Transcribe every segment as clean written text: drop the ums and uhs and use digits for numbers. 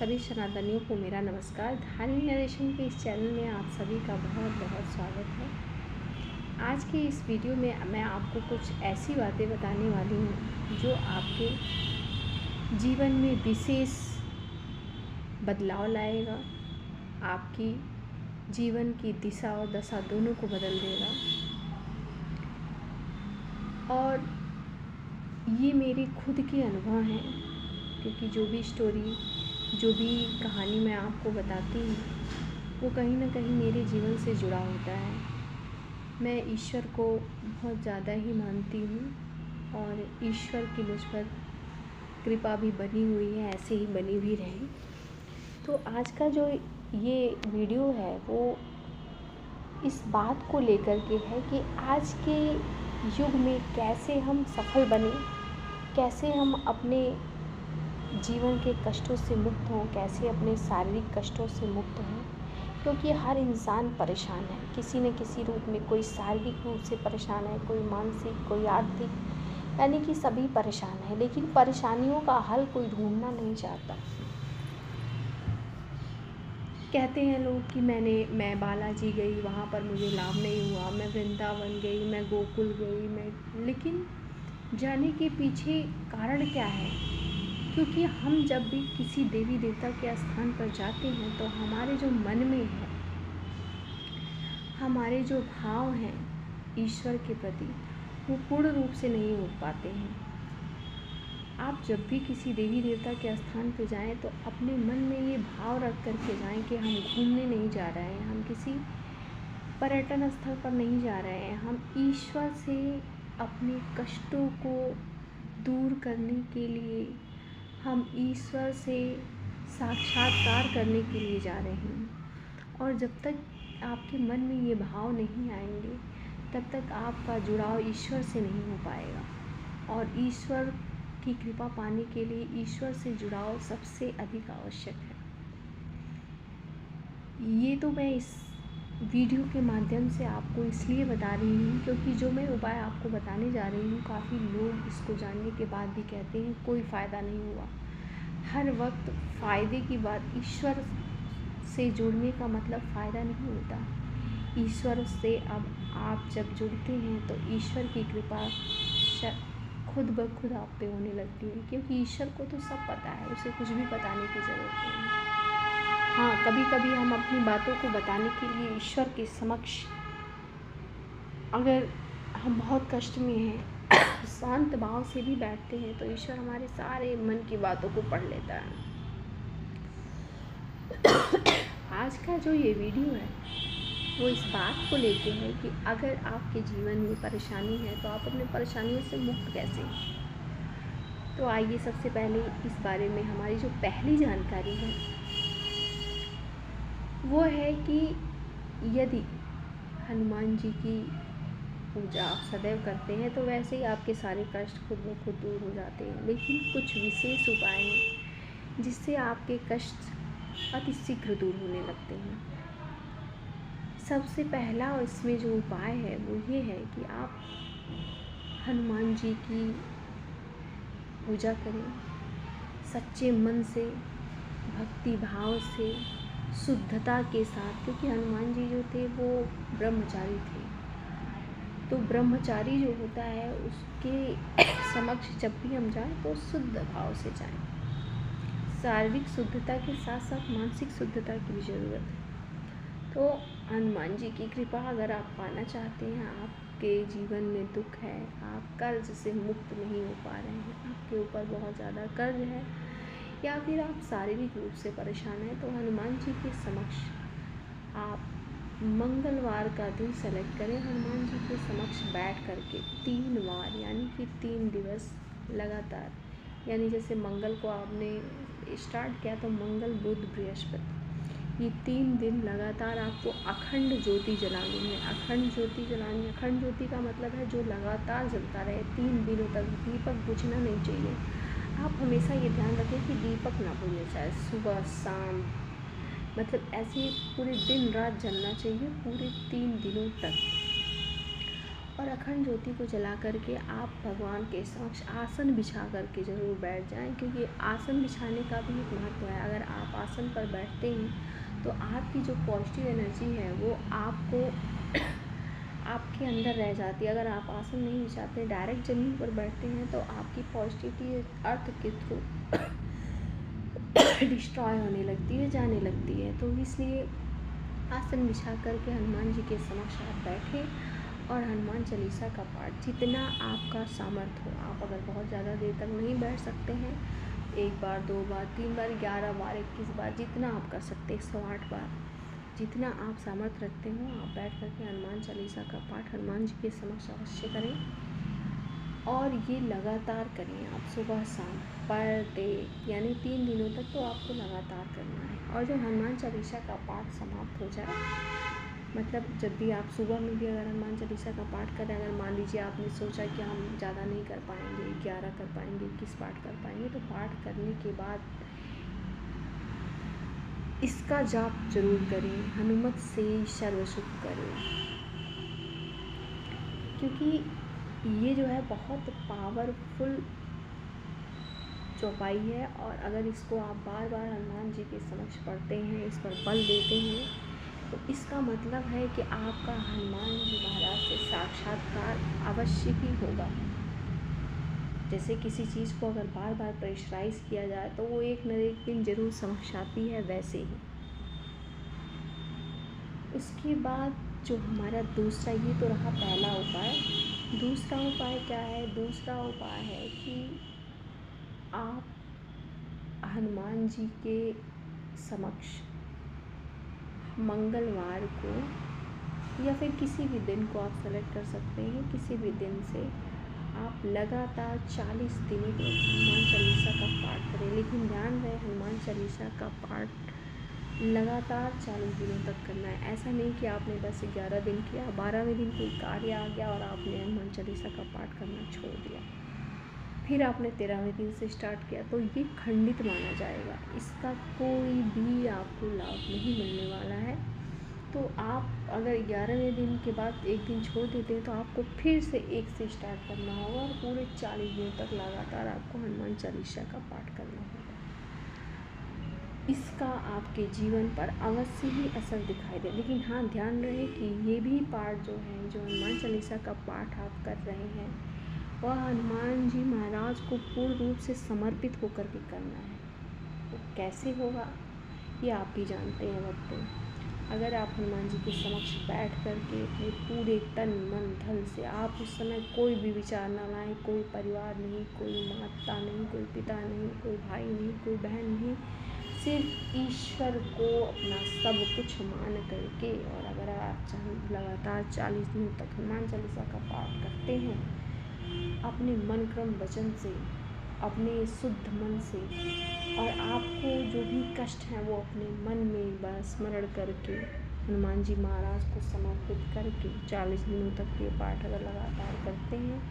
सभी सनातनियों को मेरा नमस्कार। धार्मिक नरेशन के इस चैनल में आप सभी का बहुत बहुत स्वागत है। आज के इस वीडियो में मैं आपको कुछ ऐसी बातें बताने वाली हूँ जो आपके जीवन में विशेष बदलाव लाएगा, आपकी जीवन की दिशा और दशा दोनों को बदल देगा। और ये मेरे खुद के अनुभव हैं, क्योंकि जो भी कहानी मैं आपको बताती हूँ वो कहीं ना कहीं मेरे जीवन से जुड़ा होता है। मैं ईश्वर को बहुत ज़्यादा ही मानती हूँ और ईश्वर की मुझ पर कृपा भी बनी हुई है, ऐसे ही बनी भी रहे। तो आज का जो ये वीडियो है वो इस बात को लेकर के है कि आज के युग में कैसे हम सफल बने, कैसे हम अपने जीवन के कष्टों से मुक्त हों, कैसे अपने शारीरिक कष्टों से मुक्त हों। क्योंकि हर इंसान परेशान है, किसी न किसी रूप में। कोई शारीरिक रूप से परेशान है, कोई मानसिक, कोई आर्थिक, यानी कि सभी परेशान है। लेकिन परेशानियों का हल कोई ढूंढना नहीं चाहता। कहते हैं लोग कि मैं बालाजी गई, वहाँ पर मुझे लाभ नहीं हुआ, मैं वृंदावन गई, मैं गोकुल गई, लेकिन जाने के पीछे कारण क्या है? क्योंकि हम जब भी किसी देवी देवता के स्थान पर जाते हैं तो हमारे जो मन में है, हमारे जो भाव हैं ईश्वर के प्रति, वो पूर्ण रूप से नहीं हो पाते हैं। आप जब भी किसी देवी देवता के स्थान पर जाएं तो अपने मन में ये भाव रख कर के जाएं कि हम घूमने नहीं जा रहे हैं, हम किसी पर्यटन स्थल पर नहीं जा रहे हैं, हम ईश्वर से अपने कष्टों को दूर करने के लिए, हम ईश्वर से साक्षात्कार करने के लिए जा रहे हैं। और जब तक आपके मन में ये भाव नहीं आएंगे तब तक आपका जुड़ाव ईश्वर से नहीं हो पाएगा। और ईश्वर की कृपा पाने के लिए ईश्वर से जुड़ाव सबसे अधिक आवश्यक है। ये तो मैं इस वीडियो के माध्यम से आपको इसलिए बता रही हूँ क्योंकि जो मैं उपाय आपको बताने जा रही हूँ, काफ़ी लोग इसको जानने के बाद भी कहते हैं कोई फ़ायदा नहीं हुआ। हर वक्त फ़ायदे की बात, ईश्वर से जुड़ने का मतलब फ़ायदा नहीं होता। ईश्वर से अब आप जब जुड़ते हैं तो ईश्वर की कृपा खुद ब खुद आप पे होने लगती है, क्योंकि ईश्वर को तो सब पता है, उसे कुछ भी बताने की ज़रूरत नहीं है। हाँ, कभी कभी हम अपनी बातों को बताने के लिए ईश्वर के समक्ष, अगर हम बहुत कष्ट में हैं, शांत भाव से भी बैठते हैं तो ईश्वर हमारे सारे मन की बातों को पढ़ लेता है। आज का जो ये वीडियो है वो इस बात को लेके है कि अगर आपके जीवन में परेशानी है तो आप अपने परेशानियों से मुक्त कैसे हैं। तो आइए सबसे पहले इस बारे में हमारी जो पहली जानकारी है वो है कि यदि हनुमान जी की पूजा आप सदैव करते हैं तो वैसे ही आपके सारे कष्ट खुद ब खुद दूर हो जाते हैं। लेकिन कुछ विशेष उपाय हैं जिससे आपके कष्ट अतिशीघ्र दूर होने लगते हैं। सबसे पहला इसमें जो उपाय है वो ये है कि आप हनुमान जी की पूजा करें सच्चे मन से, भक्ति भाव से, शुद्धता के साथ। क्योंकि हनुमान जी जो थे वो ब्रह्मचारी थे, तो ब्रह्मचारी जो होता है उसके समक्ष जब भी हम जाएं तो शुद्ध भाव से जाएं। शारीरिक शुद्धता के साथ साथ मानसिक शुद्धता की भी ज़रूरत है। तो हनुमान जी की कृपा अगर आप पाना चाहते हैं, आपके जीवन में दुख है, आप कर्ज से मुक्त नहीं हो पा रहे हैं, आपके ऊपर बहुत ज़्यादा कर्ज है, या फिर आप शारीरिक रूप से परेशान हैं, तो हनुमान जी के समक्ष आप मंगलवार का दिन सेलेक्ट करें। हनुमान जी के समक्ष बैठ करके 3 बार, यानी कि 3 दिवस लगातार, यानी जैसे मंगल को आपने स्टार्ट किया तो मंगल, बुध, बृहस्पति, ये 3 दिन लगातार आपको अखंड ज्योति जलानी है। अखंड ज्योति जलानी, अखंड ज्योति का मतलब है जो लगातार जलता रहे 3 दिनों तक। दीपक बुझना नहीं चाहिए। आप हमेशा ये ध्यान रखें कि दीपक ना बुझे, चाहे सुबह शाम, मतलब ऐसे पूरे दिन रात जलना चाहिए, पूरे 3 दिनों तक। और अखंड ज्योति को जला करके आप भगवान के समक्ष आसन बिछा करके ज़रूर बैठ जाएं, क्योंकि आसन बिछाने का भी एक महत्व है। अगर आप आसन पर बैठते हैं तो आपकी जो पॉजिटिव एनर्जी है वो आपको आपके अंदर रह जाती है। अगर आप आसन नहीं बिछाते, डायरेक्ट ज़मीन पर बैठते हैं, तो आपकी पॉजिटिविटी अर्थ के थ्रू डिस्ट्रॉय होने लगती है, जाने लगती है। तो इसलिए आसन बिछा करके हनुमान जी के समक्ष आप बैठें और हनुमान चालीसा का पाठ जितना आपका सामर्थ्य हो। आप अगर बहुत ज़्यादा देर तक नहीं बैठ सकते हैं, 1 बार, 2 बार, 3 बार, 11 बार, 21 बार, जितना आप कर सकते हैं, 108 बार, जितना आप सामर्थ्य रखते हो, आप बैठ करके हनुमान चालीसा का पाठ हनुमान जी के समक्ष अवश्य करें। और ये लगातार करें आप, सुबह शाम पर डे, यानी 3 दिनों तक तो आपको लगातार करना है। और जब हनुमान चालीसा का पाठ समाप्त हो जाए, मतलब जब भी आप सुबह में भी अगर हनुमान चालीसा का पाठ करें, अगर मान लीजिए आपने सोचा कि हम ज़्यादा नहीं कर पाएंगे, 11 कर पाएंगे, 21 पाठ कर पाएंगे, तो पाठ करने के बाद इसका जाप जरूर करें, हनुमत से सर्वसुख करें, क्योंकि ये जो है बहुत पावरफुल चौपाई है। और अगर इसको आप बार बार हनुमान जी के समक्ष पढ़ते हैं, इस पर बल देते हैं, तो इसका मतलब है कि आपका हनुमान जी महाराज से साक्षात्कार अवश्य ही होगा। जैसे किसी चीज़ को अगर बार बार प्रेशराइज किया जाए तो वो एक न एक दिन जरूर समक्ष आती है, वैसे ही। उसके बाद जो हमारा दूसरा, ये तो रहा पहला उपाय। दूसरा उपाय क्या है? दूसरा उपाय है कि आप हनुमान जी के समक्ष मंगलवार को या फिर किसी भी दिन को आप सेलेक्ट कर सकते हैं, किसी भी दिन से आप लगातार 40 दिनों तक हनुमान चालीसा का पाठ करें। लेकिन ध्यान रहे, हनुमान चालीसा का पाठ लगातार 40 दिनों तक करना है। ऐसा नहीं कि आपने बस 11 दिन किया, 12वें दिन कोई कार्य आ गया और आपने हनुमान चालीसा का पाठ करना छोड़ दिया, फिर आपने 13वें दिन से स्टार्ट किया, तो ये खंडित माना जाएगा। इसका कोई भी आपको लाभ नहीं मिलने वाला है। तो आप अगर 11वें दिन के बाद एक दिन छोड़ देते हैं, तो आपको फिर से 1 से स्टार्ट करना होगा और पूरे 40 दिनों तक लगातार आपको हनुमान चालीसा का पाठ करना होगा। इसका आपके जीवन पर अवश्य ही असर दिखाई दे। लेकिन हाँ, ध्यान रहे कि ये भी पाठ जो है, जो हनुमान चालीसा का पाठ आप कर रहे हैं, वह हनुमान जी महाराज को पूर्ण रूप से समर्पित होकर के करना है। वो कैसे होगा ये आप भी जानते हैं भक्तों। अगर आप हनुमान जी के समक्ष बैठ कर के अपने पूरे तन मन धन से, आप उस समय कोई भी विचार न लाएं, कोई परिवार नहीं, कोई माता नहीं, कोई पिता नहीं, कोई भाई नहीं, कोई बहन नहीं, सिर्फ ईश्वर को अपना सब कुछ मान करके, और अगर आप लगातार 40 दिनों तक हनुमान चालीसा का पाठ करते हैं, अपने मन क्रम वचन से, अपने शुद्ध मन से, और आपको जो भी कष्ट हैं वो अपने मन में बस स्मरण करके हनुमान जी महाराज को समर्पित करके 40 दिनों तक ये पाठ अगर लगातार करते हैं,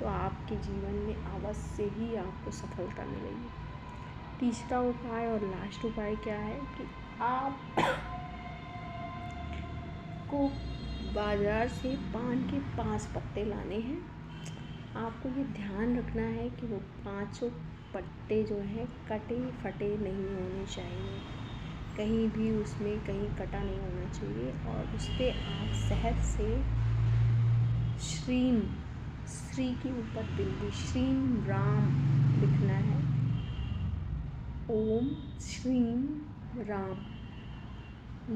तो आपके जीवन में अवश्य ही आपको सफलता मिलेगी। तीसरा उपाय और लास्ट उपाय क्या है कि आप को बाज़ार से पान के 5 पत्ते लाने हैं। आपको ये ध्यान रखना है कि वो 5 पत्ते जो हैं कटे फटे नहीं होने चाहिए, कहीं भी उसमें कहीं कटा नहीं होना चाहिए। और उस पर आप शहद से श्रीम, श्री के ऊपर बिंदी श्रीम राम लिखना है। ओम श्रीम राम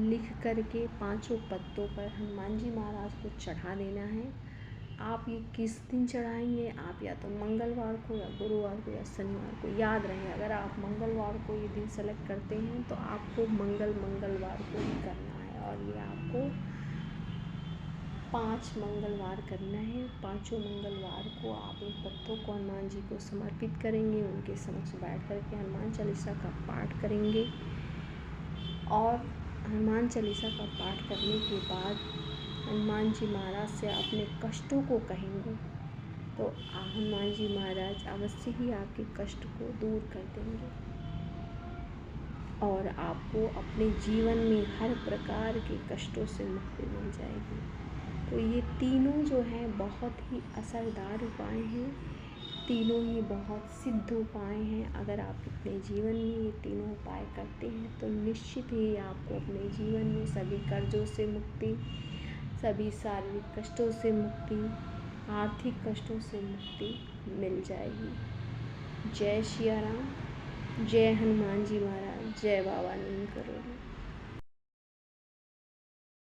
लिख करके 5 पत्तों पर हनुमान जी महाराज को चढ़ा देना है। आप ये किस दिन चढ़ाएंगे? आप या तो मंगलवार को, या गुरुवार को, या शनिवार को। याद रहे, अगर आप मंगलवार को ये दिन सेलेक्ट करते हैं तो आपको मंगलवार को ही करना है। और ये आपको 5 मंगलवार करना है। 5 मंगलवार को आप इन पत्तों को हनुमान जी को समर्पित करेंगे, उनके समक्ष बैठ कर के हनुमान चालीसा का पाठ करेंगे। और हनुमान चालीसा का पाठ करने के बाद हनुमान जी महाराज से अपने कष्टों को कहेंगे, तो हनुमान जी महाराज अवश्य ही आपके कष्ट को दूर कर देंगे और आपको अपने जीवन में हर प्रकार के कष्टों से मुक्ति मिल जाएगी। तो ये तीनों जो हैं बहुत ही असरदार उपाय हैं, तीनों ही बहुत सिद्ध उपाय हैं। अगर आप अपने जीवन में ये तीनों उपाय करते हैं तो निश्चित ही आपको अपने जीवन में सभी कर्जों से मुक्ति, सभी शारीरिक कष्टों से मुक्ति, आर्थिक कष्टों से मुक्ति मिल जाएगी। जय सिया राम, जय हनुमान जी महाराज, जय बाबा नीम करोली।